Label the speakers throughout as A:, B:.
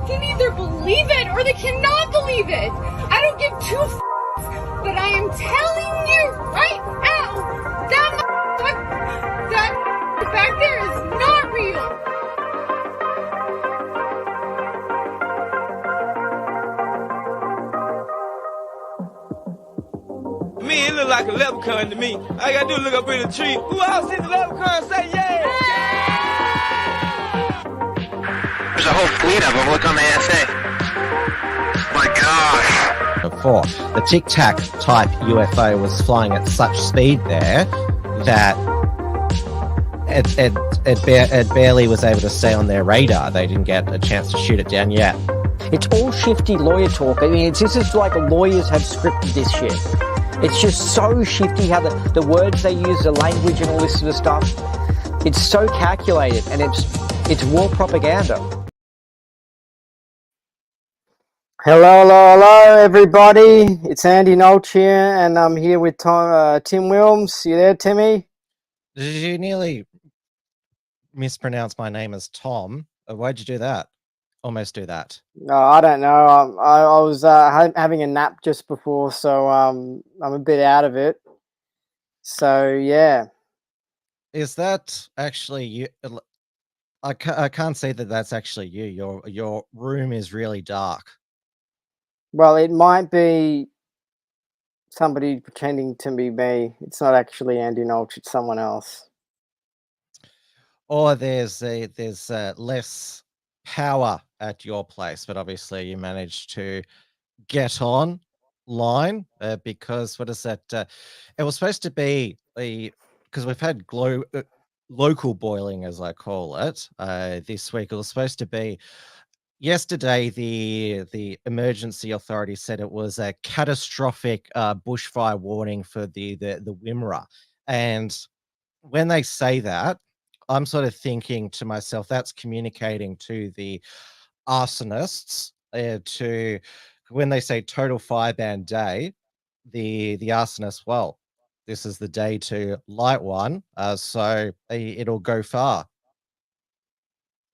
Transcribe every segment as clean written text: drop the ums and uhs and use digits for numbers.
A: can either believe it or they cannot believe it. I don't give two f***s, but I am telling you right now, that back there is not real.
B: Me, it look like a leprechaun to me. All I gotta do is look up in the tree. Who else see the leprechaun? Say yeah!
C: There's a whole fleet of them. Look on the ASA. My gosh.
D: Before, the Tic Tac type UFO was flying at such speed there that it barely was able to stay on their radar. They didn't get a chance to shoot it down yet.
E: It's all shifty lawyer talk. I mean, this is like lawyers have scripted this shit. It's just so shifty how the words they use, the language and all this sort of stuff. It's so calculated, and it's war propaganda. Hello, everybody. It's Andy Nolch here, and I'm here with Tim Wilms. You there, Timmy?
D: Did you nearly mispronounce my name as Tom? Why'd you do that? Almost do that.
E: No, I don't know. I was having a nap just before, so I'm a bit out of it. So yeah.
D: Is that actually you? I can't say that that's actually you. Your room is really dark.
E: Well, it might be somebody pretending to be me. It's not actually Andy Nolch. It's someone else.
D: Or there's less power at your place, but obviously you managed to get online because what is that? It was supposed to be because we've had local boiling, as I call it, this week. It was supposed to be yesterday. The emergency authority said it was a catastrophic bushfire warning for the Wimmera, and when they say that, I'm sort of thinking to myself, that's communicating to the arsonists to when they say total fireban day, the arsonists, well, this is the day to light one, so it'll go far.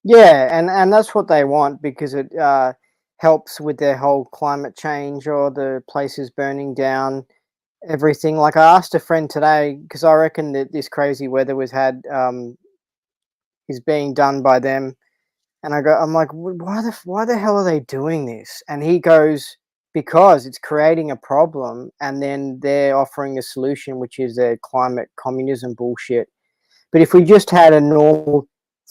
E: Yeah, and that's what they want because it helps with their whole climate change or the places burning down, everything. Like I asked a friend today because I reckon that this crazy weather is being done by them, and I'm like, why the hell are they doing this? And he goes, because it's creating a problem, and then they're offering a solution, which is their climate communism bullshit. But if we just had a normal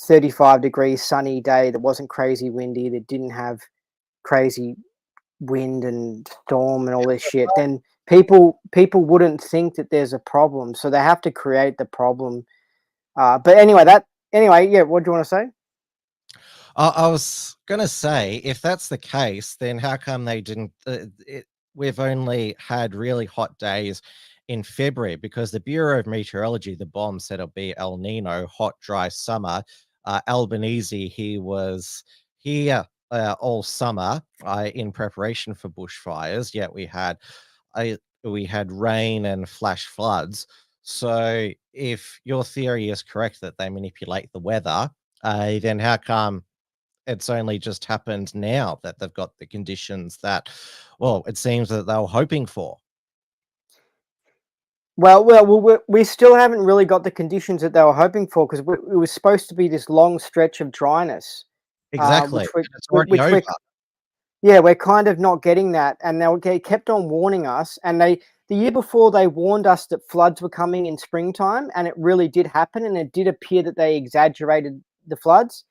E: 35-degree sunny day that wasn't crazy windy, that didn't have crazy wind and storm and all this shit, then people wouldn't think that there's a problem. So they have to create the problem. But anyway, yeah. What do you want to say?
D: I was going to say, if that's the case, then how come they didn't? We've only had really hot days in February because the Bureau of Meteorology, the BOM, said it'll be El Nino, hot, dry summer. Albanese, he was here all summer in preparation for bushfires, yet we had rain and flash floods. So if your theory is correct that they manipulate the weather, then how come it's only just happened now that they've got the conditions that, well, it seems that they were hoping for?
E: Well, we still haven't really got the conditions that they were hoping for because it was supposed to be this long stretch of dryness.
D: Exactly. It's already over.
E: We're kind of not getting that. And they kept on warning us. And the year before, they warned us that floods were coming in springtime. And it really did happen. And it did appear that they exaggerated the floods.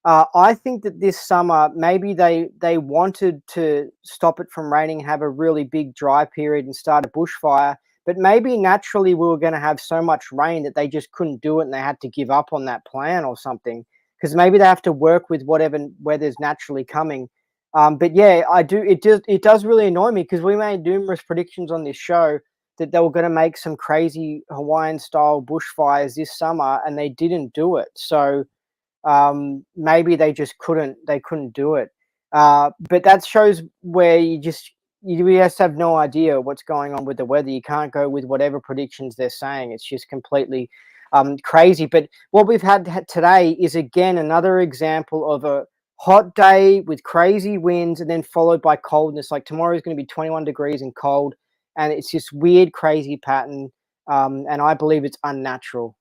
E: I think that this summer, maybe they wanted to stop it from raining, have a really big dry period and start a bushfire. But maybe naturally we were going to have so much rain that they just couldn't do it and they had to give up on that plan or something. Because maybe they have to work with whatever weather's naturally coming. But yeah, it does really annoy me because we made numerous predictions on this show that they were going to make some crazy Hawaiian-style bushfires this summer, and they didn't do it. So maybe they just couldn't do it. But that shows where you just have no idea what's going on with the weather. You can't go with whatever predictions they're saying. It's just completely crazy. But what we've had today is, again, another example of hot day with crazy winds and then followed by coldness. Like tomorrow is going to be 21 degrees and cold, and it's this weird, crazy pattern. And I believe it's unnatural.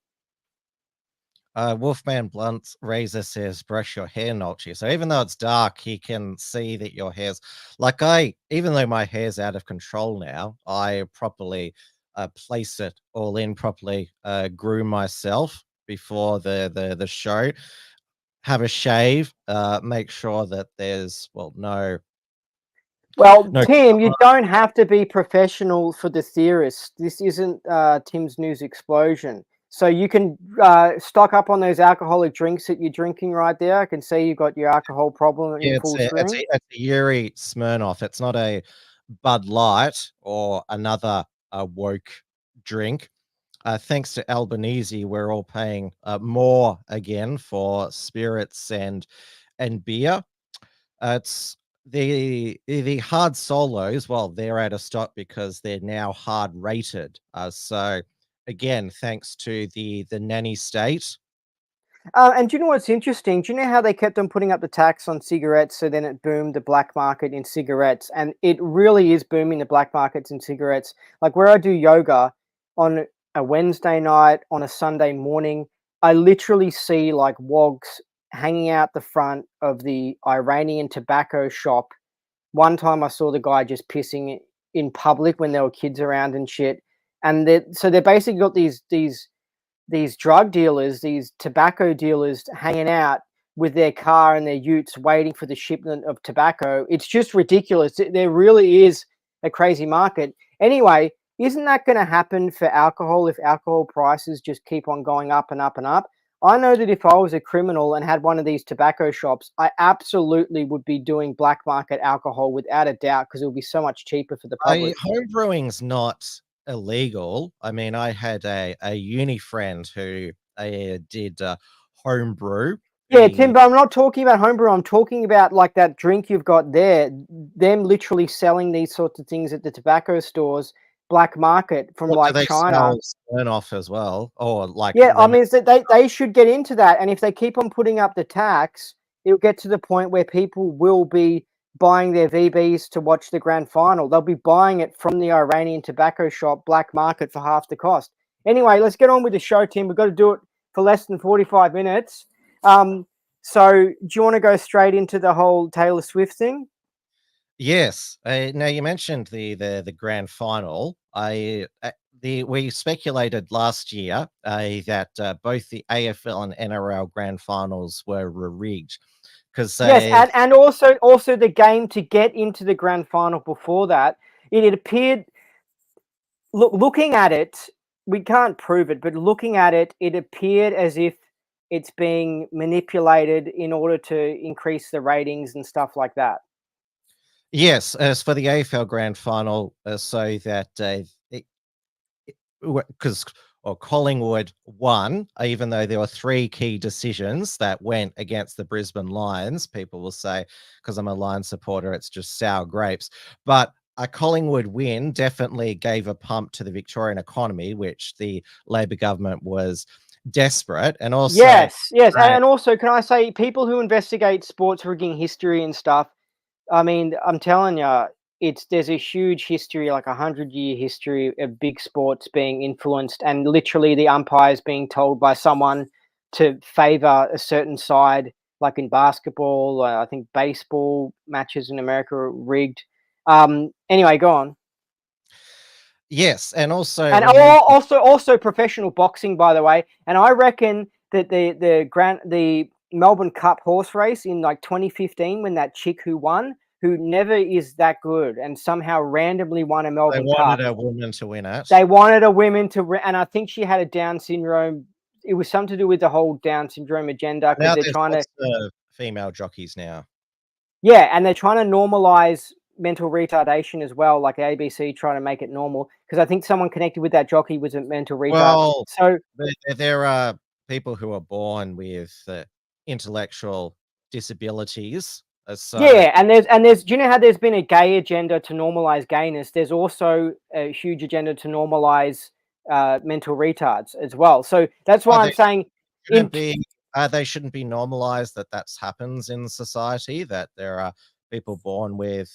D: Wolfman Blunt's razor says, brush your hair, Nolchi. So even though it's dark, he can see that your hair's like even though my hair's out of control now, I properly place it all in properly, groom myself before the show, have a shave, make sure that there's, no.
E: Tim, you don't have to be professional for the Theorists. This isn't Tim's News Explosion. So you can stock up on those alcoholic drinks that you're drinking right there. I can see you've got your alcohol problem in full swing.
D: It's a Yuri Smirnoff. It's not a Bud Light or another woke drink. Thanks to Albanese, we're all paying more again for spirits and beer. It's the hard solos. Well, they're out of stock because they're now hard rated. So again, thanks to the nanny state.
E: And do you know what's interesting? Do you know how they kept on putting up the tax on cigarettes, so then it boomed the black market in cigarettes? And it really is booming the black markets in cigarettes. Like where I do yoga on a Wednesday night, on a Sunday morning, I literally see like wogs hanging out the front of the Iranian tobacco shop. One time I saw the guy just pissing in public when there were kids around and shit. And so they basically got these drug dealers, these tobacco dealers hanging out with their car and their utes waiting for the shipment of tobacco. It's just ridiculous. There really is a crazy market. Anyway, isn't that going to happen for alcohol if alcohol prices just keep on going up and up and up? I know that if I was a criminal and had one of these tobacco shops, I absolutely would be doing black market alcohol without a doubt because it would be so much cheaper for the public.
D: Home brewing's not illegal. I mean, I had a uni friend who did home brew.
E: Yeah, Tim, but I'm not talking about homebrew. I'm talking about like that drink you've got there. Them literally selling these sorts of things at the tobacco stores, black market from like China.
D: Turn off as well, or like
E: I mean, they should get into that. And if they keep on putting up the tax, it'll get to the point where people will be buying their VBs to watch the grand final. They'll be buying it from the Iranian tobacco shop, black market, for half the cost. Anyway, let's get on with the show, Tim. We've got to do it for less than 45 minutes. So do you want to go straight into the whole Taylor Swift thing?
D: Yes. Now you mentioned the grand final. We speculated last year that both the AFL and NRL grand finals were rigged.
E: Yes, and also the game to get into the grand final before that, it appeared, looking at it, we can't prove it, but looking at it, it appeared as if it's being manipulated in order to increase the ratings and stuff like that.
D: Yes, as for the AFL grand final, so that because Collingwood won, even though there were 3 key decisions that went against the Brisbane Lions. People will say, because I'm a Lions supporter, it's just sour grapes. But a Collingwood win definitely gave a pump to the Victorian economy, which the Labor government was desperate. And also,
E: yes, and also, can I say, people who investigate sports rigging history and stuff, I mean, I'm telling you, there's a huge history, like 100-year history of big sports being influenced, and literally the umpires being told by someone to favor a certain side, like in basketball. I think baseball matches in America are rigged. Anyway, go on.
D: Yes, and also
E: also professional boxing, by the way. And I reckon that the Melbourne Cup horse race in like 2015, when that chick who won, who never is that good, and somehow randomly won a Melbourne Cup. They wanted
D: a woman to win it.
E: They wanted a woman to win, and I think she had a Down syndrome. It was something to do with the whole Down syndrome agenda, because they're trying to
D: female jockeys now.
E: Yeah, and they're trying to normalize mental retardation as well, like ABC trying to make it normal, because I think someone connected with that jockey was a mental retard.
D: Well,
E: so
D: there are people who are born with intellectual disabilities.
E: Yeah, and there's do you know how there's been a gay agenda to normalize gayness? There's also a huge agenda to normalize mental retards as well. So that's why I'm saying
D: shouldn't be they shouldn't be normalized, that happens in society, that there are people born with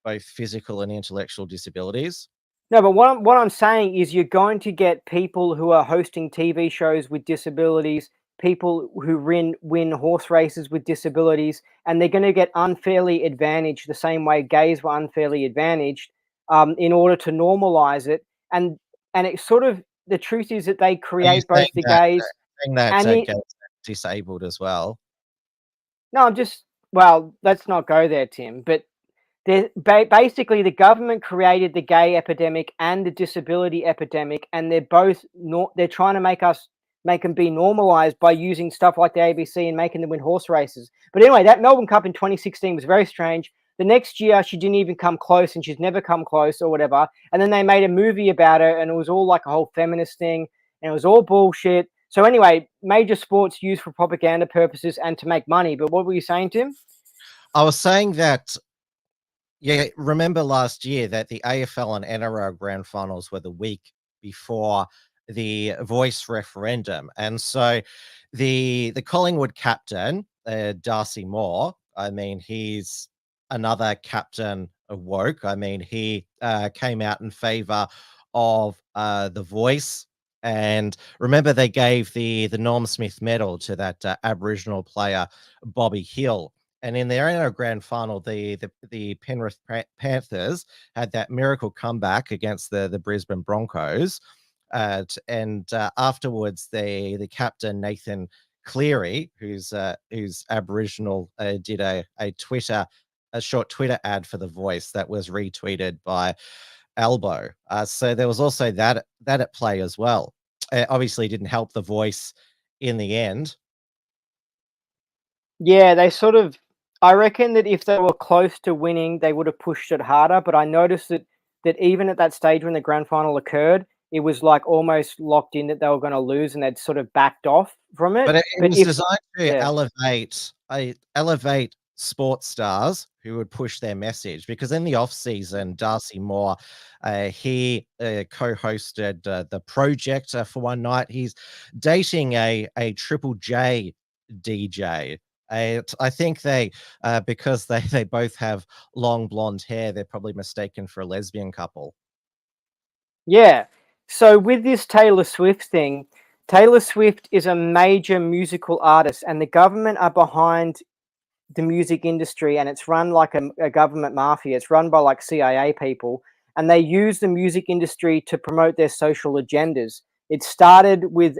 D: both physical and intellectual disabilities.
E: No, but what I'm saying is you're going to get people who are hosting TV shows with disabilities, people who win horse races with disabilities, and they're going to get unfairly advantaged the same way gays were unfairly advantaged in order to normalize it. And it's sort of, the truth is that they
D: Are you
E: create both the gays
D: saying that
E: and the.
D: gays are disabled as well?
E: No, I'm just, well, let's not go there, Tim. But basically, the government created the gay epidemic and the disability epidemic, and they're both they're trying to make them be normalized by using stuff like the ABC and making them win horse races. But anyway, that Melbourne Cup in 2016 was very strange. The next year, she didn't even come close, and she's never come close or whatever. And then they made a movie about her, and it was all like a whole feminist thing, and it was all bullshit. So anyway, major sports used for propaganda purposes and to make money. But what were you saying, Tim?
D: I was saying that, yeah, remember last year that the AFL and NRL grand finals were the week before the voice referendum. And so the Collingwood captain, Darcy Moore, I mean, he's another captain of woke. I mean, he came out in favor of the voice. And remember, they gave the Norm Smith medal to that Aboriginal player, Bobby Hill. And in their NRL grand final, the Penrith Panthers had that miracle comeback against the Brisbane Broncos. And afterwards, the captain, Nathan Cleary, who's Aboriginal, did a short Twitter ad for the voice that was retweeted by Albo. So there was also that at play as well. Obviously didn't help the voice in the end.
E: Yeah, they sort of, I reckon that if they were close to winning, they would have pushed it harder. But I noticed that even at that stage when the grand final occurred, it was like almost locked in that they were going to lose, and they'd sort of backed off from it.
D: But it was designed to elevate sports stars who would push their message, because in the off season, Darcy Moore, he co-hosted the Project for one night. He's dating a Triple J DJ. I think they, because they both have long blonde hair, they're probably mistaken for a lesbian couple.
E: Yeah. So with this Taylor Swift thing, Taylor Swift is a major musical artist, and the government are behind the music industry, and it's run like a government mafia. It's run by like CIA people, and they use the music industry to promote their social agendas. It started with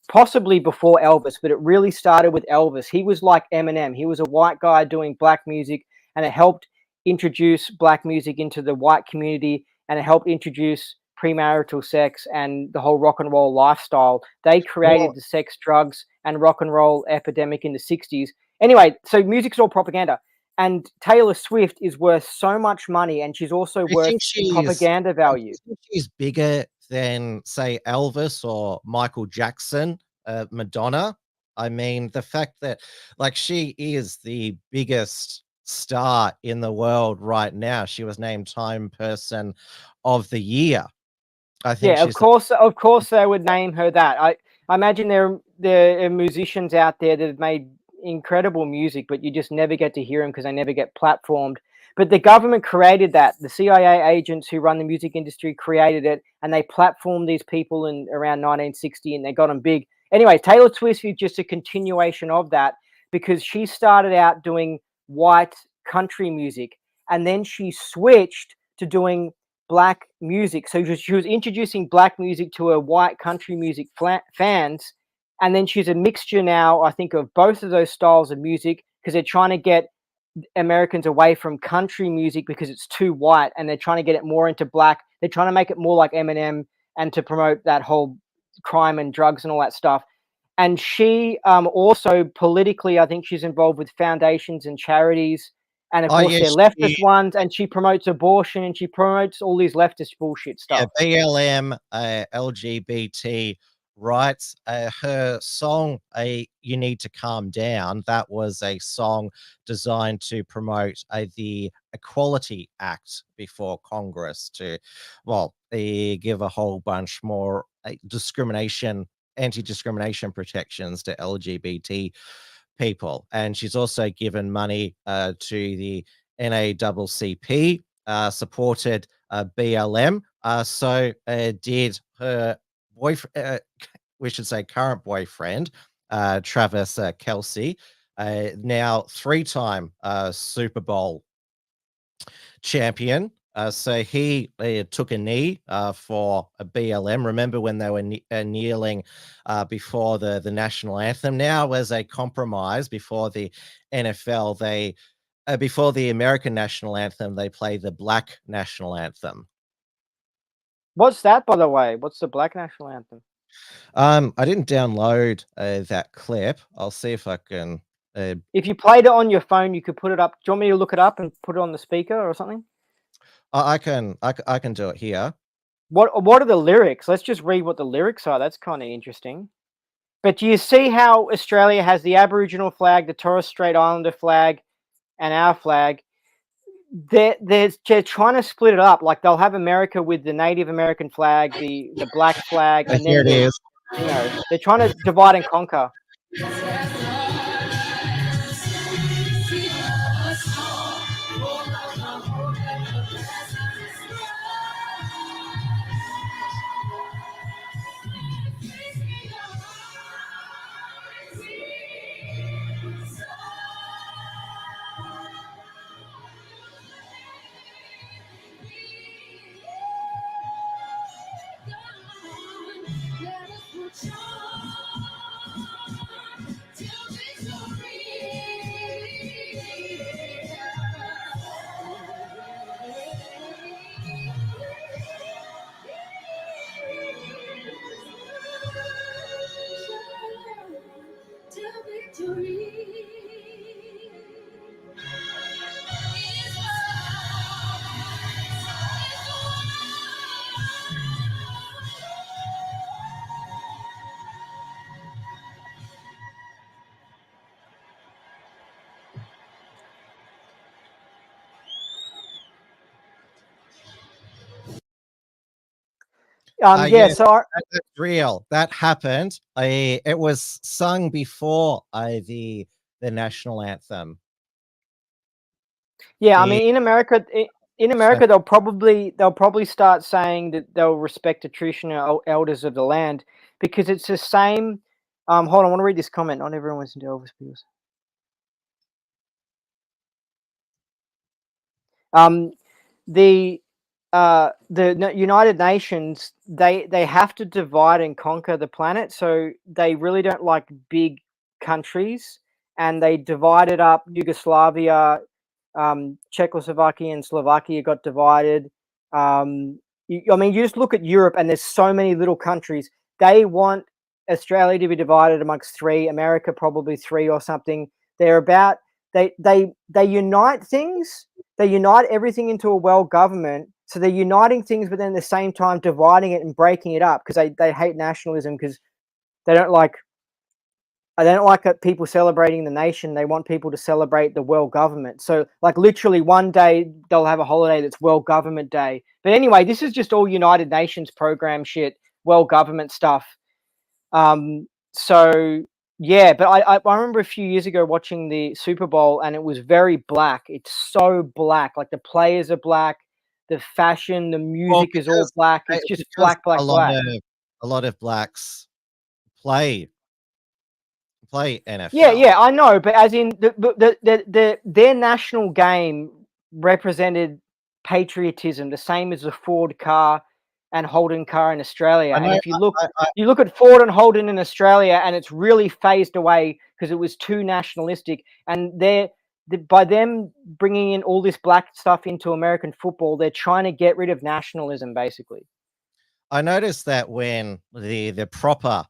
E: possibly before Elvis, but it really started with Elvis. He was like Eminem. He was a white guy doing black music, and it helped introduce black music into the white community, and it helped introduce premarital sex and the whole rock and roll lifestyle. They created the sex, drugs, and rock and roll epidemic in the 60s. Anyway, so music's all propaganda. And Taylor Swift is worth so much money, and she's also worth propaganda value.
D: I think she's bigger than, say, Elvis or Michael Jackson, Madonna. I mean, the fact that, like, she is the biggest star in the world right now. She was named Time Person of the Year. I think,
E: yeah, of course, they would name her that. I imagine there are musicians out there that have made incredible music, but you just never get to hear them because they never get platformed. But the government created that. The CIA agents who run the music industry created it, and they platformed these people in around 1960, and they got them big. Anyway, Taylor Swift is just a continuation of that, because she started out doing white country music, and then she switched to doing black music. So she was introducing black music to her white country music fans. And then she's a mixture now, I think, of both of those styles of music, because they're trying to get Americans away from country music because it's too white, and they're trying to get it more into black. They're trying to make it more like Eminem, and to promote that whole crime and drugs and all that stuff. And she also politically, I think she's involved with foundations and charities. And of course, they're leftist ones, and she promotes abortion, and she promotes all these leftist bullshit stuff.
D: Yeah, BLM, LGBT rights. Her song, You Need to Calm Down, that was a song designed to promote the Equality Act before Congress to, well, give a whole bunch more discrimination anti-discrimination protections to LGBT people, and she's also given money to the NAACP, supported BLM. So did her boyfriend, we should say current boyfriend, Travis Kelce, now 3-time Super Bowl champion. So he took a knee for a BLM. Remember when they were kneeling before the national anthem? Now, as a compromise before the NFL, they before the American national anthem, they play the Black national anthem.
E: What's that, by the way? What's the Black national anthem?
D: I didn't download that clip. I'll see if I can.
E: If you played it on your phone, you could put it up. Do you want me to look it up and put it on the speaker or something?
D: I can do it here.
E: What are the lyrics? Let's just read what the lyrics are. That's kind of interesting. But do you see how Australia has the Aboriginal flag, the Torres Strait Islander flag, and our flag? They're trying to split it up. Like they'll have America with the Native American flag, the black flag, and
D: here
E: then
D: it is.
E: You know, they're trying to divide and conquer. Yeah, so
D: that's real. That happened. It was sung before the national anthem.
E: Yeah, I mean, in America, they'll probably start saying that they'll respect the traditional elders of the land, because it's the same. Hold on, I want to read this comment. Not everyone listens to Elvis Beers. The United Nations, they have to divide and conquer the planet, so they really don't like big countries, and they divided up Yugoslavia. Czechoslovakia and Slovakia got divided. I mean, you just look at Europe, and there's so many little countries. They want Australia to be divided amongst 3, America probably 3 or something. They're about they unite things. They unite everything into a world government. So they're uniting things, but then at the same time dividing it and breaking it up, because they hate nationalism, because they don't like people celebrating the nation. They want people to celebrate the world government. So like literally one day they'll have a holiday that's World Government Day. But anyway, this is just all United Nations program shit, world government stuff. So yeah, but I remember a few years ago watching the Super Bowl, and it was very black. It's so black. Like the players are black, the fashion, the music is all black. It's just black.
D: A lot of blacks play NFL.
E: Yeah, I know, but as in their national game represented patriotism, the same as the Ford car and Holden car in Australia. And if you look, you look at Ford and Holden in Australia, and it's really phased away because it was too nationalistic. And by them bringing in all this black stuff into American football, they're trying to get rid of nationalism, basically.
D: I noticed that when the proper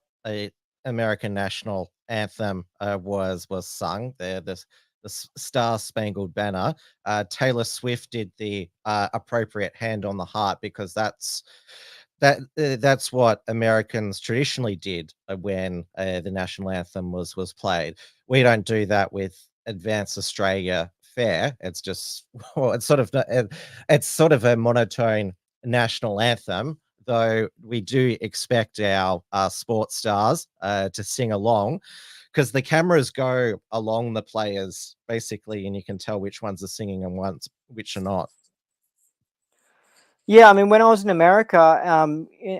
D: American national anthem was sung, the Star Spangled Banner, Taylor Swift did the appropriate hand on the heart, because that's what Americans traditionally did when the national anthem was played. We don't do that with Advance Australia Fair. It's just it's sort of a monotone national anthem though we do expect our sports stars to sing along, because the cameras go along the players basically, and you can tell which ones are singing and which are not.
E: Yeah, I mean, when I was in America,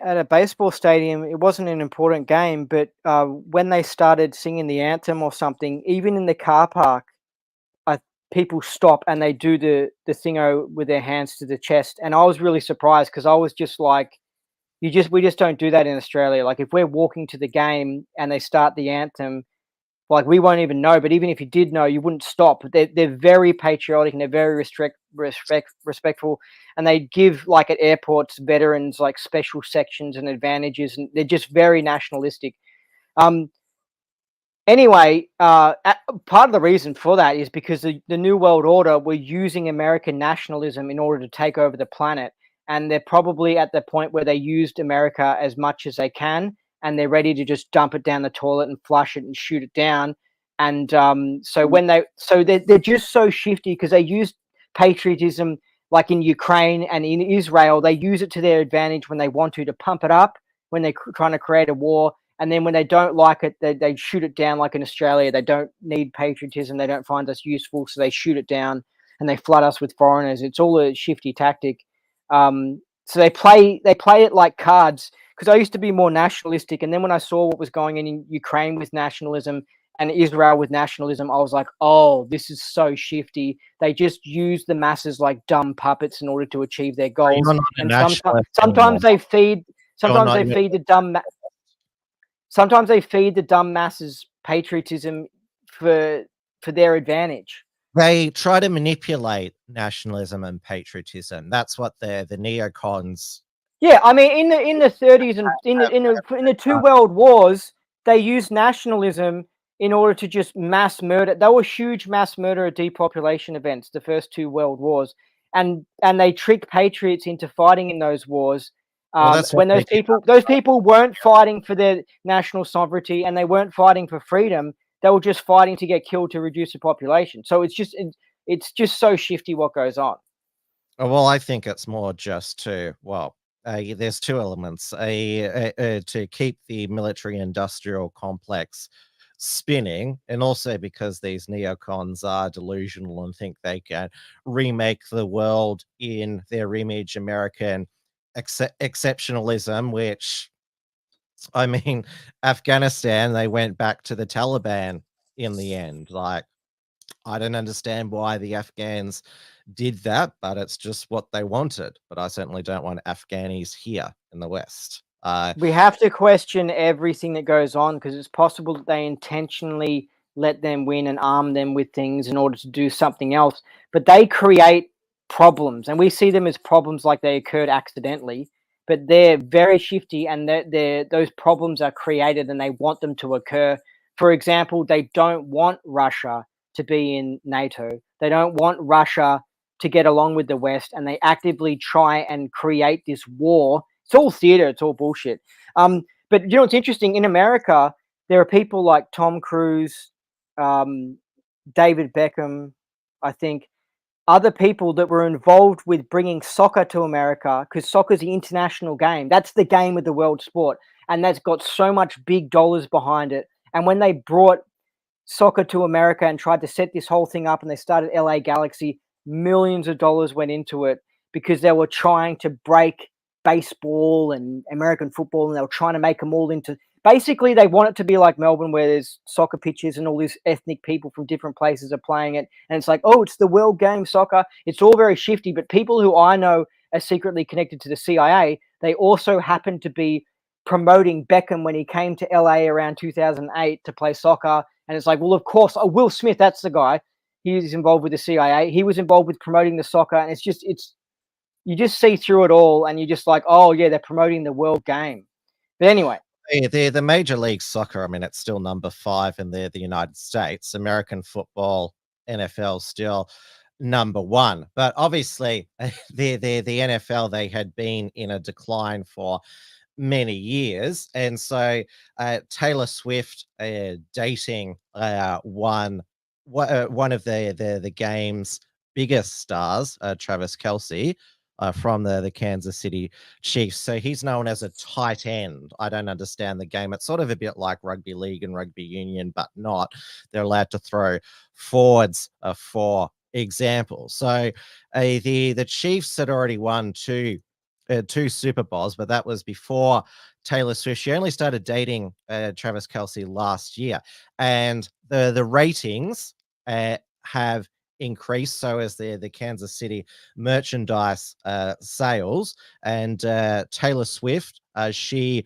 E: at a baseball stadium, it wasn't an important game, but when they started singing the anthem or something, even in the car park, people stop and they do the thingo with their hands to the chest, and I was really surprised because I was just like, we just don't do that in Australia. Like, if we're walking to the game and they start the anthem, like, we won't even know. But even if you did know, you wouldn't stop. They're very patriotic and they're very respectful, and they give, like, at airports, veterans like special sections and advantages, and they're just very nationalistic. Anyway, part of the reason for that is because the New World Order were using American nationalism in order to take over the planet, and they're probably at the point where they used America as much as they can, and they're ready to just dump it down the toilet and flush it and shoot it down. And they're just so shifty because they use patriotism, like in Ukraine and in Israel. They use it to their advantage when they want to pump it up when they're trying to create a war. And then when they don't like it, they shoot it down. Like in Australia, they don't need patriotism. They don't find us useful, so they shoot it down and they flood us with foreigners. It's all a shifty tactic. So they play it like cards, because I used to be more nationalistic. And then when I saw what was going on in Ukraine with nationalism and Israel with nationalism, I was like, oh, this is so shifty. They just use the masses like dumb puppets in order to achieve their goals. And sometimes they feed the dumb... Sometimes they feed the dumb masses patriotism for their advantage.
D: They try to manipulate nationalism and patriotism. That's what the neocons.
E: Yeah, I mean, in the 30s and in the two world wars, they used nationalism in order to just mass murder. They were huge mass murder depopulation events, the first two world wars, and they tricked patriots into fighting in those wars. When those people weren't fighting for their national sovereignty and they weren't fighting for freedom, they were just fighting to get killed to reduce the population. So it's just so shifty what goes on.
D: Well, I think it's more just there's two elements: to keep the military-industrial complex spinning, and also because these neocons are delusional and think they can remake the world in their image American exceptionalism, which, I mean, Afghanistan, they went back to the Taliban in the end. Like, I don't understand why the Afghans did that, but it's just what they wanted. But I certainly don't want Afghanis here in the West.
E: We have to question everything that goes on, because it's possible that they intentionally let them win and arm them with things in order to do something else. But they create problems, and we see them as problems like they occurred accidentally, but they're very shifty, and those problems are created and they want them to occur. For example, they don't want Russia to be in NATO. They don't want Russia to get along with the West, and they actively try and create this war. It's all theater. It's all bullshit. But you know what's interesting? In America, there are people like Tom Cruise, David Beckham, I think, other people that were involved with bringing soccer to America, because soccer is the international game. That's the game of the world sport, and that's got so much big dollars behind it. And when they brought soccer to America and tried to set this whole thing up, and they started LA Galaxy, millions of dollars went into it, because they were trying to break baseball and American football, and they were trying to make them all into... Basically, they want it to be like Melbourne, where there's soccer pitches and all these ethnic people from different places are playing it. And it's like, oh, it's the world game, soccer. It's all very shifty. But people who I know are secretly connected to the CIA, they also happen to be promoting Beckham when he came to LA around 2008 to play soccer. And it's like, well, of course, Will Smith, that's the guy. He's involved with the CIA. He was involved with promoting the soccer. And you just see through it all, and you're just like, oh, yeah, they're promoting the world game. But anyway.
D: The Major League Soccer, I mean, it's still number 5 in the United States. American football, NFL, still number 1. But obviously, the NFL, they had been in a decline for many years. And so Taylor Swift dating one of the game's biggest stars, Travis Kelce, from the Kansas City Chiefs. So he's known as a tight end. I don't understand the game. It's sort of a bit like rugby league and rugby union, but not. They're allowed to throw forwards for example. So the Chiefs had already won two Super Bowls, but that was before Taylor Swift. She only started dating Travis Kelce last year, and the ratings have increased. So as the Kansas City merchandise sales, and Taylor Swift, she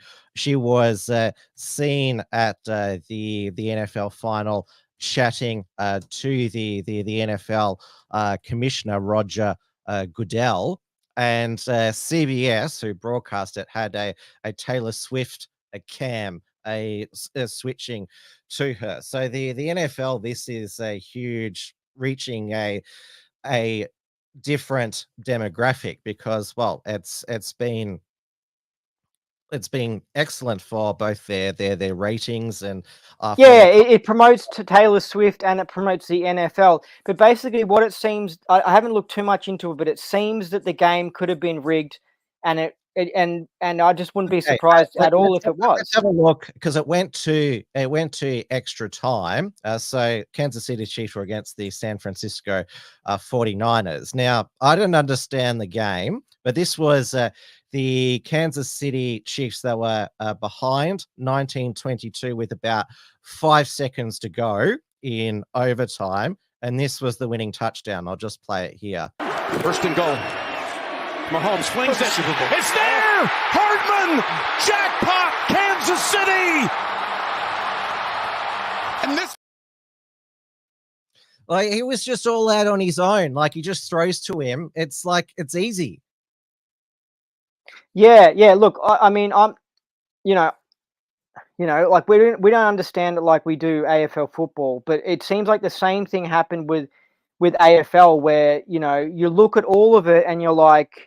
D: was seen at the NFL final chatting to the NFL commissioner Roger Goodell, and CBS, who broadcast it, had a Taylor Swift cam switching to her. So the NFL, this is a huge, reaching a different demographic, because, well, it's been excellent for both their ratings and
E: it promotes to Taylor Swift and it promotes the NFL. But basically, what it seems, I haven't looked too much into it, but it seems that the game could have been rigged, and and I just wouldn't be surprised at all if it was.
D: Let's have a look, because it went to extra time. So Kansas City Chiefs were against the San Francisco 49ers. Now, I didn't understand the game, but this was the Kansas City Chiefs that were behind 19-22 with about 5 seconds to go in overtime, and this was the winning touchdown. I'll just play it here.
F: First and goal. Mahomes flings it. It's there! Hardman! Jackpot! Kansas City! And this...
D: Like, he was just all out on his own. Like, he just throws to him. It's like, it's easy.
E: Yeah. Look, I mean, I'm, like we don't understand it like we do AFL football, but it seems like the same thing happened with AFL, where you look at all of it and you're like,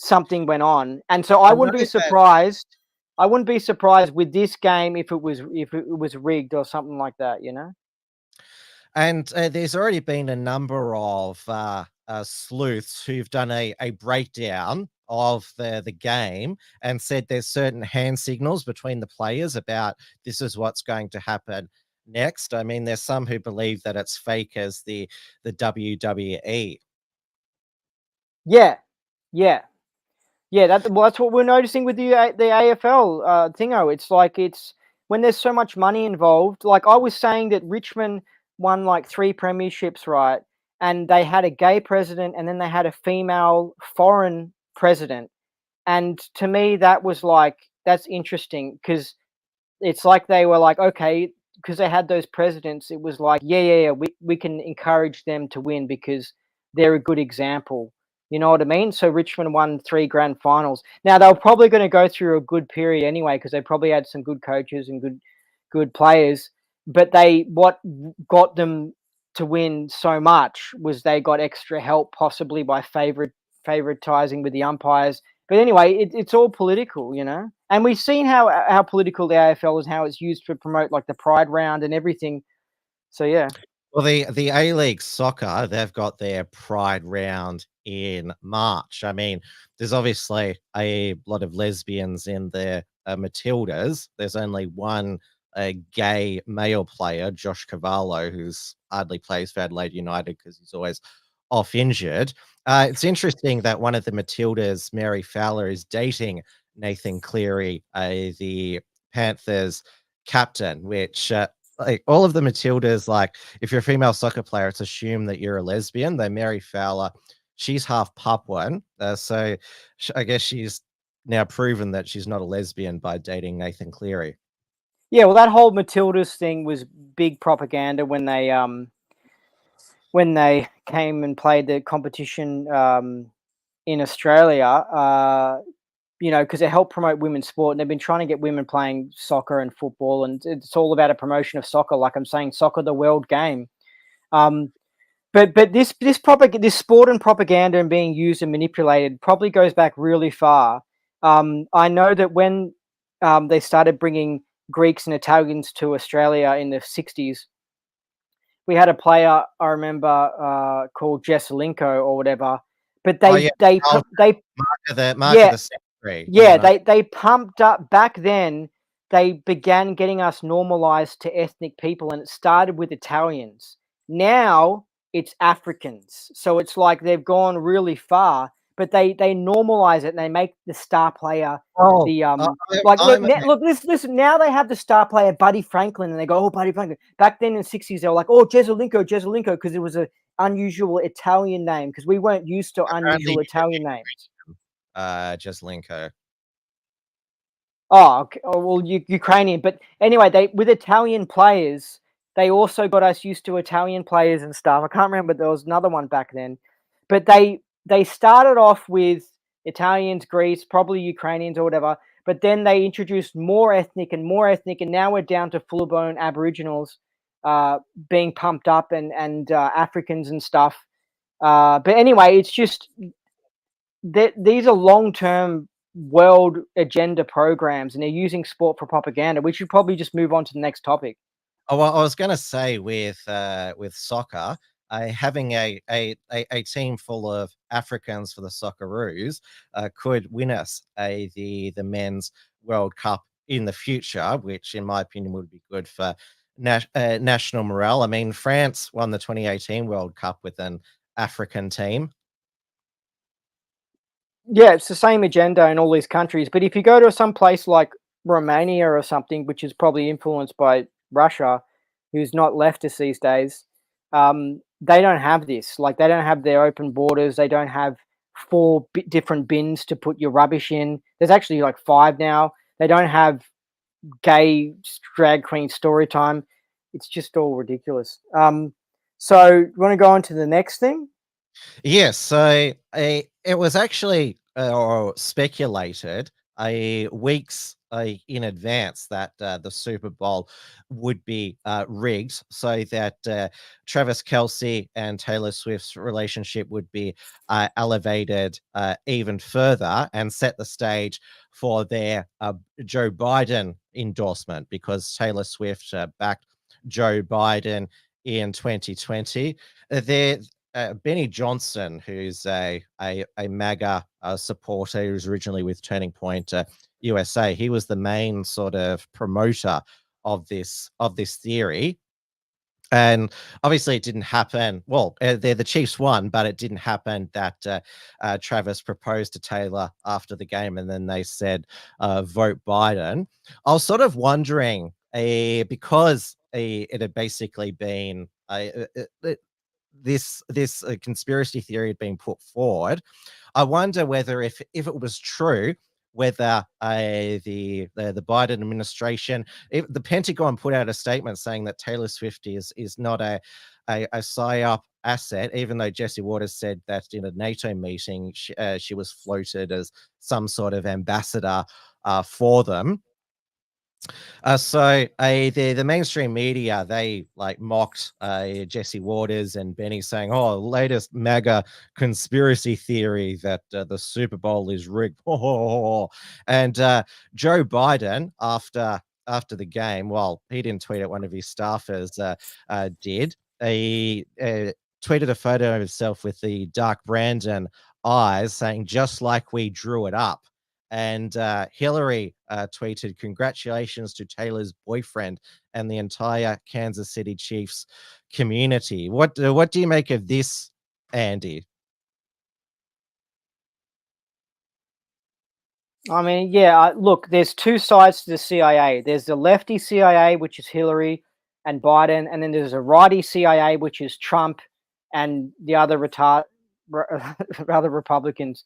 E: something went on. And so I wouldn't be surprised. I wouldn't be surprised with this game if it was rigged or something like that.
D: And there's already been a number of sleuths who've done a breakdown of the game and said there's certain hand signals between the players about this is what's going to happen next. I mean, there's some who believe that it's fake as the WWE.
E: Yeah, that's what we're noticing with the AFL thingo. It's like, it's when there's so much money involved. Like, I was saying that Richmond won like 3 premierships, right? And they had a gay president, and then they had a female foreign president. And to me, that was like, that's interesting, because it's like they were like, okay, because they had those presidents, it was like, yeah, we can encourage them to win because they're a good example. You know what I mean? So Richmond won 3 grand finals. Now, they were probably going to go through a good period anyway, because they probably had some good coaches and good players. But what got them to win so much was they got extra help, possibly by favoritizing with the umpires. But anyway, it's all political, And we've seen how political the AFL is, how it's used to promote like the Pride round and everything. So yeah.
D: Well, the A-League soccer, they've got their Pride round in March. I mean, there's obviously a lot of lesbians in the Matildas. There's only one gay male player, Josh Cavallo, who's hardly plays for Adelaide United because he's always off injured. It's interesting that one of the Matildas, Mary Fowler, is dating Nathan Cleary, the Panthers captain, which like all of the Matildas, like if you're a female soccer player, it's assumed that you're a lesbian. Though Mary Fowler, she's half Papuan, so I guess she's now proven that she's not a lesbian by dating Nathan Cleary.
E: Yeah, well, that whole Matildas thing was big propaganda when they came and played the competition in Australia. Because it helped promote women's sport, and they've been trying to get women playing soccer and football, and it's all about a promotion of soccer. Like I'm saying, soccer, the world game. But this sport and propaganda and being used and manipulated probably goes back really far. I know that when they started bringing Greeks and Italians to Australia in the 60s, we had a player, I remember, called Jesselinko or whatever. but they
D: yeah,
E: they
D: Nolch,
E: they
D: mark
E: yeah
D: of the century.
E: yeah they pumped up back then. They began getting us normalized to ethnic people, and it started with Italians. Now it's Africans, so it's like they've gone really far. But they normalize it and they make the star player
D: Oh,
E: the
D: I'm, I'm a,
E: look this now they have the star player Buddy Franklin, and they go, oh, Buddy Franklin. Back then in the 60s they were like, oh, Jezelinko, because it was an unusual Italian name, because we weren't used to unusual Italian names.
D: Jeslinko.
E: Oh, okay. Oh, well, Ukrainian. But anyway, they with Italian players, they also got us used to Italian players and stuff. I can't remember, there was another one back then. But they started off with Italians, Greece, probably Ukrainians or whatever. But then they introduced more ethnic, and now we're down to full-blown Aboriginals being pumped up, and Africans and stuff. But anyway, it's just that these are long-term world agenda programs, and they're using sport for propaganda. We should probably just move on to the next topic.
D: Oh, well, I was going to say with soccer, having a team full of Africans for the Socceroos could win us the men's World Cup in the future, which, in my opinion, would be good for national morale. I mean, France won the 2018 World Cup with an African team.
E: Yeah, it's the same agenda in all these countries. But if you go to some place like Romania or something, which is probably influenced by Russia, who's not leftist these days, they don't have this. Like, they don't have their open borders. They don't have four different bins to put your rubbish in. There's actually like 5 now. They don't have gay drag queen story time. It's just all ridiculous. So you want to go on to the next thing?
D: Yes, so it was actually speculated weeks in advance that the Super Bowl would be rigged, so that Travis Kelce and Taylor Swift's relationship would be elevated even further, and set the stage for their Joe Biden endorsement, because Taylor Swift backed Joe Biden in 2020. Benny Johnson, who's a MAGA supporter, who's originally with Turning Point USA, he was the main sort of promoter of this theory. And obviously it didn't happen. Well, the Chiefs won, but it didn't happen that Travis proposed to Taylor after the game, and then they said, vote Biden. I was sort of wondering, because it had basically been this conspiracy theory had been put forward. I wonder whether, if it was true, whether the Biden administration, the Pentagon put out a statement saying that Taylor Swift is not a PSYOP asset, even though Jesse Waters said that in a NATO meeting she was floated as some sort of ambassador for them. So the mainstream media, they like mocked Jesse Waters and Benny, saying, "Oh, latest MAGA conspiracy theory that the Super Bowl is rigged." And Joe Biden, after the game, well, he didn't tweet it, one of his staffers did. He tweeted a photo of himself with the dark Brandon eyes, saying, "Just like we drew it up." And Hillary tweeted, "Congratulations to Taylor's boyfriend and the entire Kansas City Chiefs community." What do you make of this, Andy?
E: I mean, yeah, look, there's two sides to the CIA. There's the lefty CIA, which is Hillary and Biden, and then there's a righty CIA, which is Trump and the other other Republicans.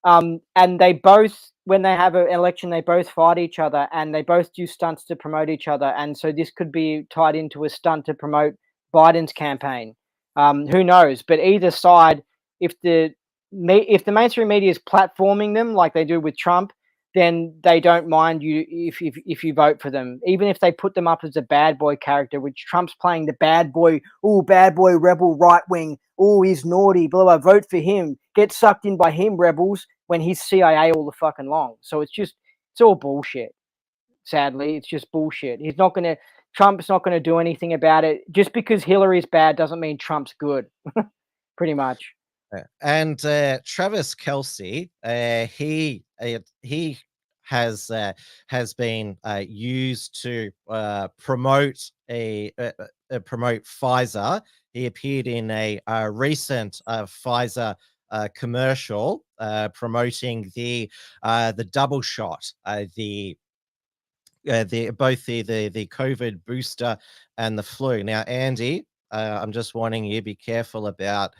E: And they both, when they have an election, they both fight each other, and they both do stunts to promote each other. And so this could be tied into a stunt to promote Biden's campaign. Who knows? But either side, if the mainstream media is platforming them like they do with Trump, then they don't mind you if you vote for them, even if they put them up as a bad boy character, which Trump's playing the bad boy. Oh, bad boy, rebel, right wing. Oh, he's naughty. Blah, blah. Vote for him. Get sucked in by him, rebels. When he's CIA all the fucking long. So it's all bullshit. Sadly, it's just bullshit. Trump's not gonna do anything about it. Just because Hillary's bad doesn't mean Trump's good. Pretty much.
D: And Travis Kelce, he has been used to promote promote Pfizer. He appeared in a recent Pfizer commercial promoting the double shot, the both the COVID booster and the flu. Now, Andy, I'm just warning you, be careful about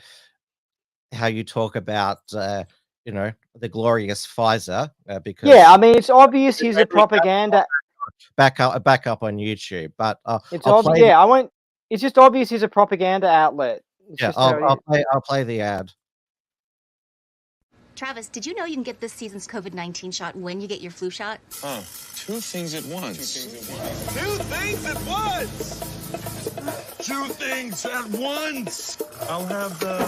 D: how you talk about the glorious Pfizer, because
E: Yeah, I mean, it's obvious he's a propaganda.
D: back up on YouTube. But
E: It's
D: I'll
E: obvious.
D: play.
E: Yeah, I won't. It's just obvious he's a propaganda outlet. It's
D: Yeah,
E: just how it is.
D: I'll play the ad.
G: Travis, did you know you can get this season's COVID-19 shot when you get your flu shot?
F: Oh, two things at once.
B: Two things at once.
F: Two things at once. I'll have the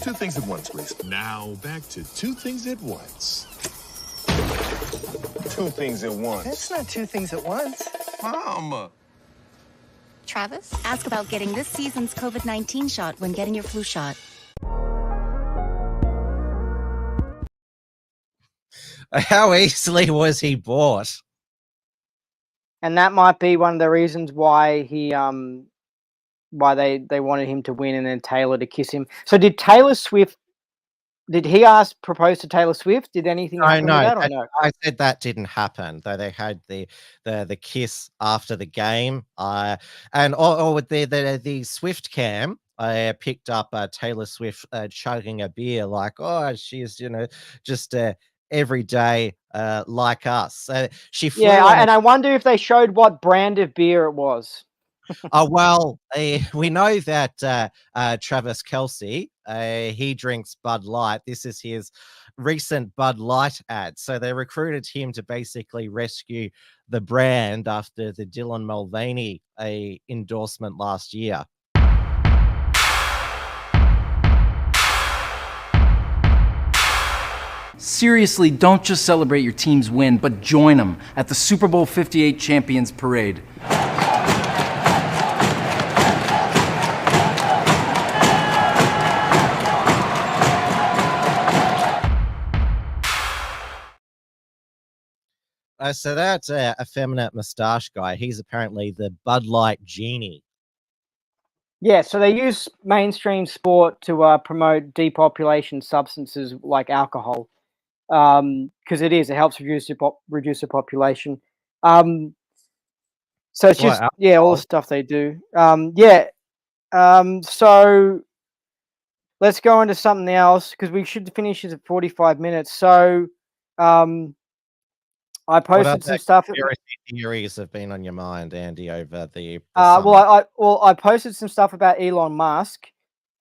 F: two things at once, please. Now back to two things at once. Two things at once.
H: That's not two things at once.
F: Mom.
G: Travis, ask about getting this season's COVID-19 shot when getting your flu shot.
D: How easily was he bought?
E: And that might be one of the reasons why he why they wanted him to win and then Taylor to kiss him. So did he propose to Taylor Swift? Did anything happen with that or no?
D: I said that didn't happen, though they had the kiss after the game. And with the Swift cam, I picked up Taylor Swift chugging a beer like, oh, she's just every day like us. She flew
E: and I wonder if they showed what brand of beer it was.
D: Well, we know that Travis Kelce, he drinks Bud Light. This is his recent Bud Light ad. So they recruited him to basically rescue the brand after the Dylan Mulvaney endorsement last year.
I: Seriously, don't just celebrate your team's win, but join them at the Super Bowl 58 Champions Parade.
D: So that's a effeminate mustache guy. He's apparently the Bud Light genie.
E: Yeah, so they use mainstream sport to promote depopulation substances like alcohol, because it helps reduce the population. So it's just all the stuff they do. So let's go into something else because we should finish this at 45 minutes. So I posted some stuff.
D: Theories have been on your mind, Andy, over the
E: I posted some stuff about Elon Musk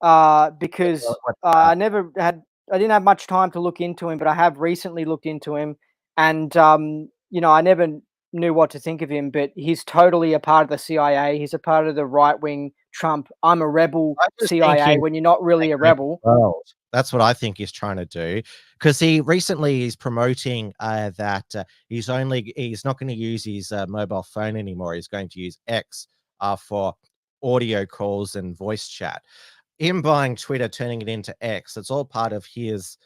E: because I didn't have much time to look into him, but I have recently looked into him, and I never knew what to think of him, but he's totally a part of the CIA. He's a part of the right wing Trump. I'm a rebel CIA when you're not really a rebel.
D: That's what I think he's trying to do, because he recently is promoting that he's not going to use his mobile phone anymore. He's going to use X for audio calls and voice chat. Him buying Twitter, turning it into X, it's all part of his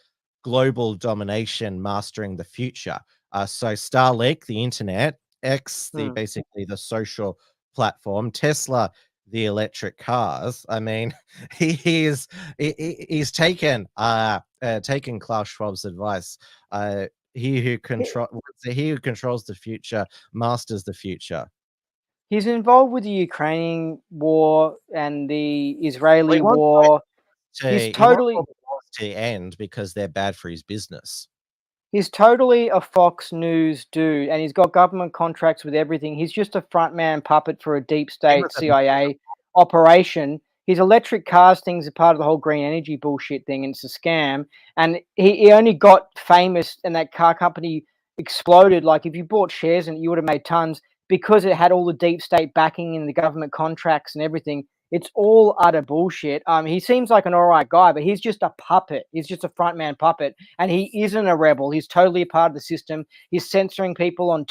D: global domination, mastering the future. So Starlink, the internet, X, basically the social platform, Tesla, the electric cars. I mean, he's taken Klaus Schwab's advice. He who controls the future masters the future.
E: He's involved with the Ukrainian war and the Israeli war.
D: He's totally to end because they're bad for his business.
E: He's totally a Fox News dude, and he's got government contracts with everything. He's just a frontman puppet for a deep state CIA operation. His electric cars thing's a part of the whole green energy bullshit thing, and it's a scam. And he only got famous, and that car company exploded. Like, if you bought shares in it, you would have made tons, because it had all the deep state backing and the government contracts and everything. It's all utter bullshit. He seems like an all right guy, but he's just a puppet. He's just a frontman puppet, and he isn't a rebel. He's totally a part of the system. He's censoring people on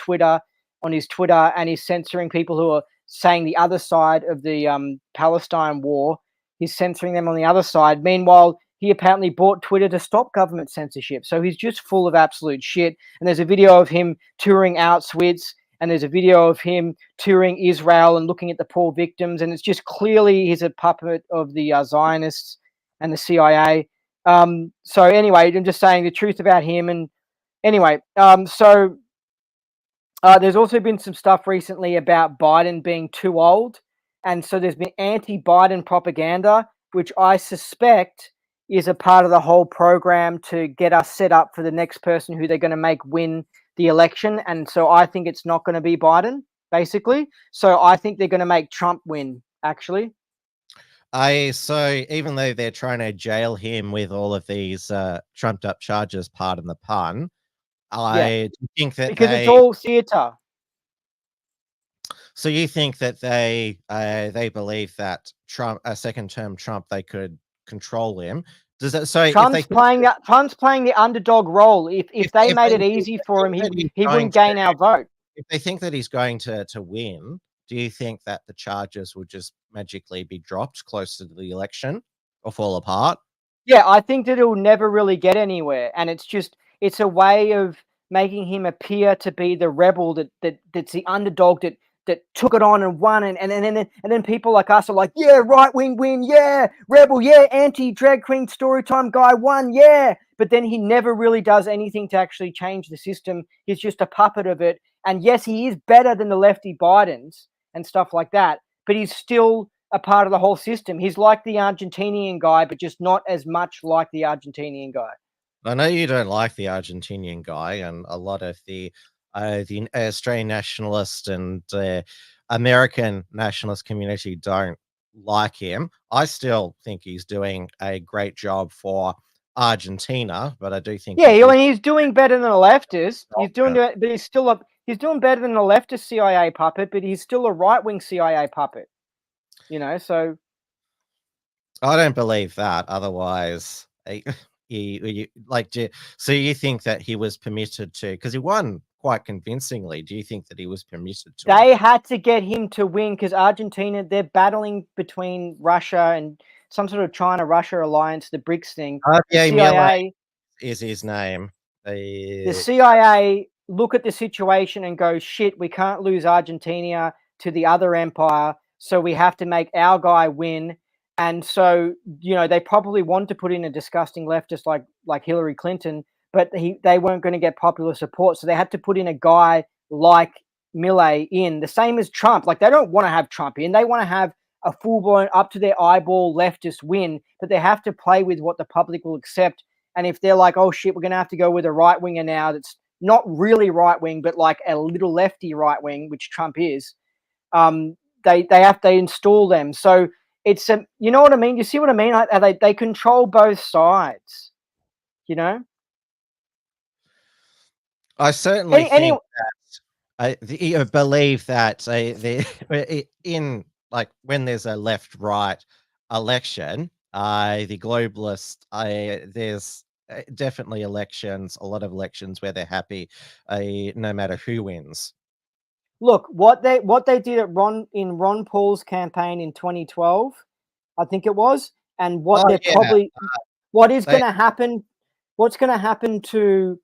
E: his Twitter, and he's censoring people who are saying the other side of the Palestine war. He's censoring them on the other side. Meanwhile, he apparently bought Twitter to stop government censorship. So he's just full of absolute shit. And there's a video of him touring Auschwitz, and there's a video of him touring Israel and looking at the poor victims. And it's just clearly he's a puppet of the Zionists and the CIA. So anyway, I'm just saying the truth about him. And anyway, there's also been some stuff recently about Biden being too old. And so there's been anti-Biden propaganda, which I suspect is a part of the whole program to get us set up for the next person who they're going to make win the election. And so I think it's not going to be Biden, basically. So I think they're going to make Trump win, actually.
D: So even though they're trying to jail him with all of these trumped up charges, pardon the pun, I think that
E: because it's all theater.
D: So you think that they believe that Trump, a second term Trump, they could control him? Does that so?
E: Trump's playing the underdog role. If they made it easy for him, he wouldn't gain our vote.
D: If they think that he's going to win, do you think that the charges will just magically be dropped closer to the election or fall apart?
E: Yeah, I think that it'll never really get anywhere, and it's a way of making him appear to be the rebel that's the underdog that took it on and won, and then people like us are like, yeah, right wing win, yeah, rebel, yeah, anti drag queen storytime guy won, yeah. But then he never really does anything to actually change the system. He's just a puppet of it. And yes, he is better than the lefty Bidens and stuff like that, but he's still a part of the whole system. He's like the Argentinian guy, but just not as much like the Argentinian guy.
D: I know you don't like the Argentinian guy, and a lot of the Australian nationalist and American nationalist community don't like him. I still think he's doing a great job for Argentina, but I do think
E: he's doing better than a leftist. He's doing but he's doing better than a leftist CIA puppet, but he's still a right-wing CIA puppet. So
D: I don't believe that. Otherwise, so you think that he was permitted to, because he won quite convincingly. Do you think that he was permitted to?
E: They had to get him to win because Argentina, they're battling between Russia and some sort of China-Russia alliance, the BRICS thing.
D: The CIA is his name.
E: The CIA look at the situation and go, shit, we can't lose Argentina to the other empire, so we have to make our guy win. And so, they probably want to put in a disgusting leftist like Hillary Clinton, but they weren't going to get popular support. So they had to put in a guy like Milei in, the same as Trump. Like, they don't want to have Trump in. They want to have a full-blown, up to their eyeball leftist win, but they have to play with what the public will accept. And if they're like, oh, shit, we're going to have to go with a right-winger now that's not really right-wing, but like a little lefty right-wing, which Trump is, they have to install them. So it's you know what I mean? You see what I mean? They control both sides,
D: I certainly think that I believe that in like when there's a left-right election, the globalist, there's definitely a lot of elections where they're happy, no matter who wins.
E: Look, what they did at Ron Paul's campaign in 2012, I think it was, and what is going to happen? What's going to happen to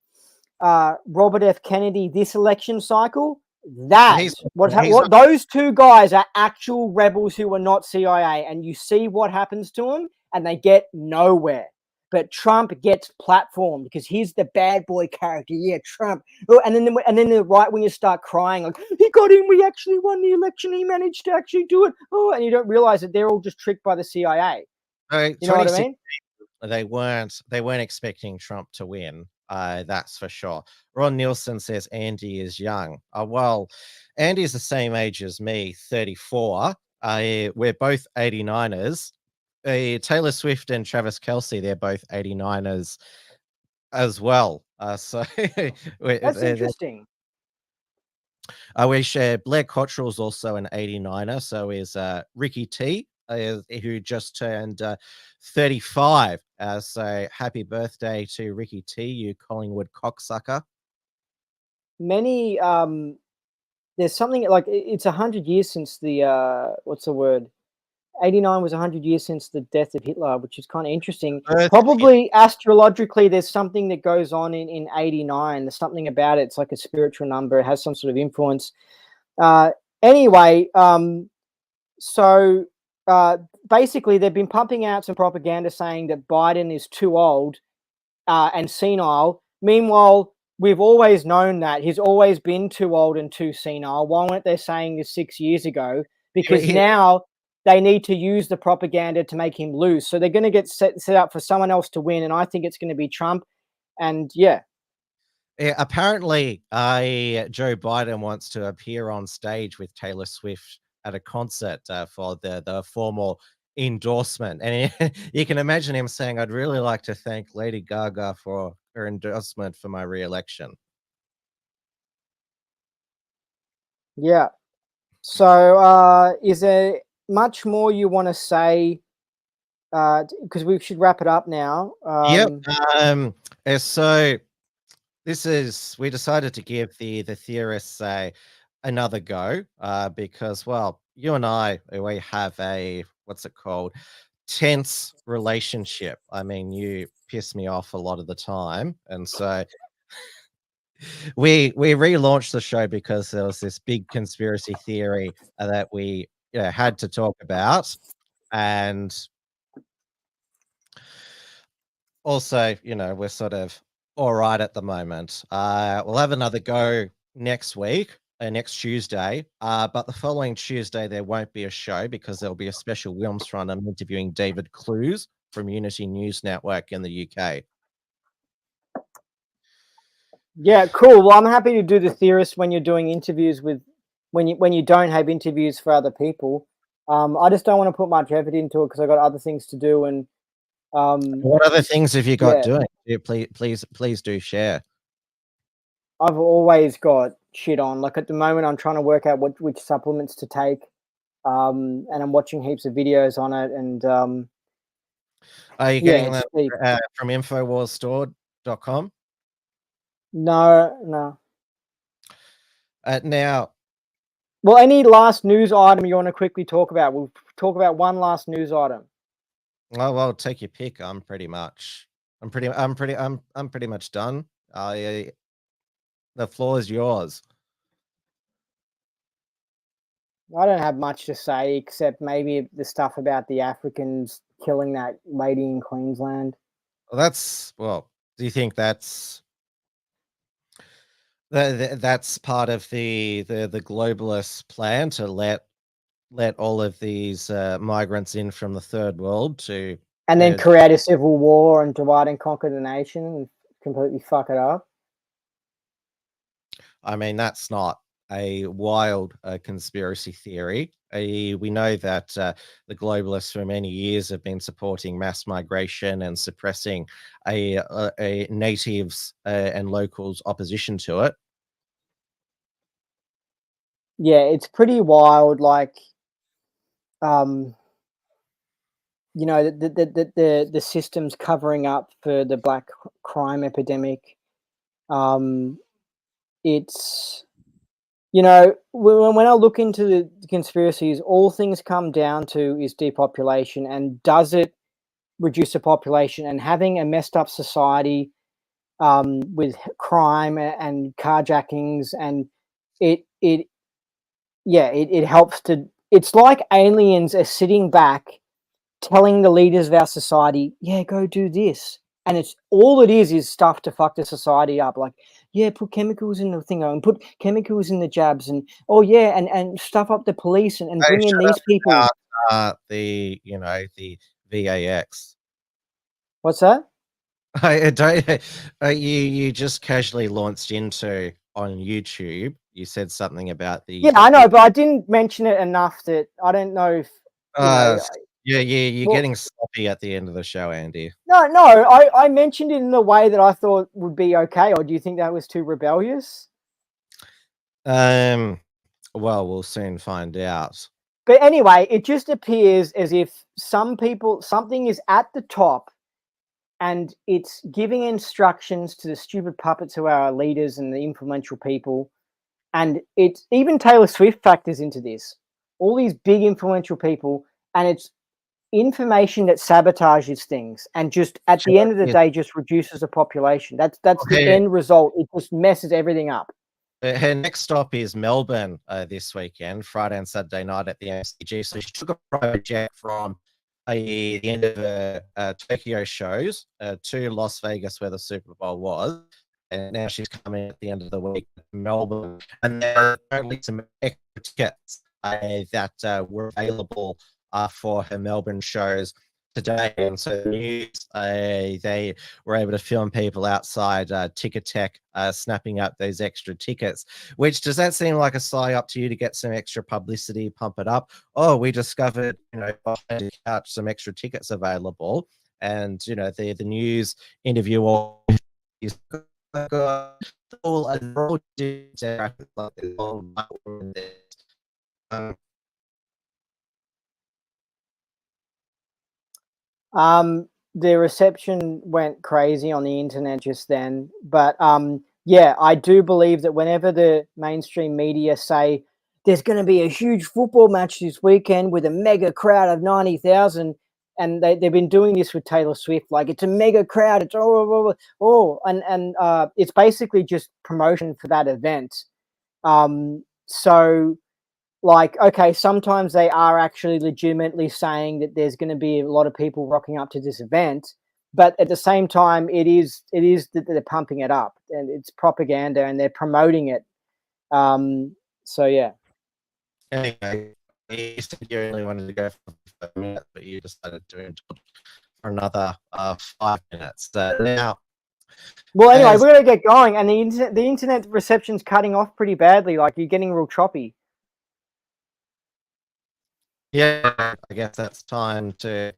E: Robert F. Kennedy this election cycle? Those two guys are actual rebels who are not CIA, and you see what happens to them, and they get nowhere. But Trump gets platformed because he's the bad boy character. Yeah, Trump. And then the right wingers start crying like, he got in. We actually won the election. He managed to actually do it. Oh, and you don't realize that they're all just tricked by the CIA. You know what I mean?
D: They weren't expecting Trump to win. That's for sure. Ron Nielsen says Andy is young. Well, Andy is the same age as me, 34. We're both 89ers. Taylor Swift and Travis Kelce, they're both 89ers as well. So
E: that's interesting.
D: We share Blair Cottrell's also an 89er. So is Ricky T, who just turned 35. So happy birthday to Ricky T, you Collingwood cocksucker.
E: Many there's something like it's 100 years since the what's the word? 89 was 100 years since the death of Hitler, which is kind of interesting.
D: Birth of
E: Probably astrologically, there's something that goes on in 89. There's something about it. It's like a spiritual number. It has some sort of influence. Anyway, so basically, they've been pumping out some propaganda saying that Biden is too old and senile. Meanwhile, we've always known that he's always been too old and too senile. Why weren't they saying this 6 years ago? Because now they need to use the propaganda to make him lose. So they're going to get set up for someone else to win, and I think it's going to be Trump. And yeah.
D: Apparently, Joe Biden wants to appear on stage with Taylor Swift at a concert for the formal endorsement. And you can imagine him saying, I'd really like to thank Lady Gaga for her endorsement for my re-election.
E: Yeah. So is there much more you want to say? Because we should wrap it up now.
D: So we decided to give the Theorists another go because, well, you and we have a, what's it called, tense relationship. I mean, you piss me off a lot of the time, and so we relaunched the show because there was this big conspiracy theory that we had to talk about, and also, we're sort of all right at the moment. We'll have another go next week, next Tuesday. But the following Tuesday, there won't be a show because there'll be a special Wilms run. I'm interviewing David Clues from Unity News Network in the UK.
E: Yeah, cool. Well, I'm happy to do the Theorists when you're doing interviews when you don't have interviews for other people. I just don't want to put much effort into it because I got other things to do. And
D: what other things have you got doing? Please do share.
E: I've always got shit on. Like at the moment, I'm trying to work out which supplements to take, and I'm watching heaps of videos on it. And
D: are you getting that from InfoWarsStore.com?
E: No.
D: Now,
E: well, any last news item you want to quickly talk about? We'll talk about one last news item.
D: Oh well, take your pick. I'm pretty much done. The floor is yours.
E: I don't have much to say except maybe the stuff about the Africans killing that lady in Queensland.
D: Well, do you think that's part of the globalist plan to let all of these migrants in from the third world
E: and then create a civil war and divide and conquer the nation and completely fuck it up?
D: I mean, that's not a wild conspiracy theory. We know that the globalists for many years have been supporting mass migration and suppressing a natives and locals' opposition to it.
E: Yeah, it's pretty wild. Like, the system's covering up for the black crime epidemic. It's, when I look into the conspiracies, all things come down to is depopulation, and does it reduce the population? And having a messed up society with crime and carjackings, and it helps to. It's like aliens are sitting back, telling the leaders of our society, "Yeah, go do this," and it's all it is stuff to fuck the society up. Like, yeah, put chemicals in the thing and put chemicals in the jabs, and and stuff up the police and bring in these people.
D: The VAX.
E: What's that?
D: You just casually launched into on YouTube. You said something about the.
E: Yeah, I know, but I didn't mention it enough that I don't know if.
D: You're getting sloppy at the end of the show, Andy.
E: No, I mentioned it in a way that I thought would be okay, or do you think that was too rebellious?
D: Well, we'll soon find out.
E: But anyway, it just appears as if something is at the top, and it's giving instructions to the stupid puppets who are our leaders and the influential people. And it's even Taylor Swift factors into this. All these big influential people, and it's information that sabotages things and just at the end of the day just reduces the population. That's the end result. It just messes everything up.
D: Her next stop is Melbourne this weekend, Friday and Saturday night at the MCG. So she took a private jet from the end of the Tokyo shows to Las Vegas, where the Super Bowl was. And now she's coming at the end of the week to Melbourne. And there are apparently some extra tickets that were available for her Melbourne shows today. And so the news, they were able to film people outside Ticketek snapping up those extra tickets. Which, does that seem like a psy-up to you to get some extra publicity, pump it up? Oh, we discovered, behind the couch, some extra tickets available. And, the news interview all is
E: the reception went crazy on the internet just then, but yeah, I do believe that whenever the mainstream media say there's going to be a huge football match this weekend with a mega crowd of 90,000, and they've been doing this with Taylor Swift, like it's a mega crowd, it's and it's basically just promotion for that event. So, like, okay, sometimes they are actually legitimately saying that there's going to be a lot of people rocking up to this event, but at the same time, it is that they're pumping it up and it's propaganda and they're promoting it. So yeah.
D: Anyway, you said you only wanted to go for 5 minutes, but you decided to do it for another 5 minutes. Now,
E: well, anyway, we're going to get going, and the internet reception's cutting off pretty badly. Like, you're getting real choppy.
D: Yeah, I guess that's time to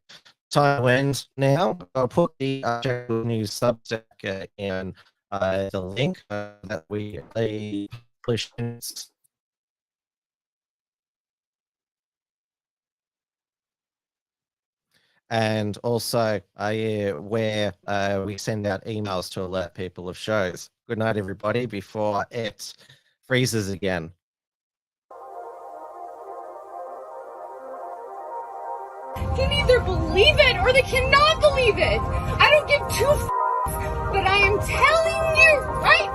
D: end now. I'll put the news Substack in the link that we published. And also where we send out emails to alert people of shows. Good night, everybody, before it freezes again.
A: Can either believe it or they cannot believe it. I don't give two but I am telling you right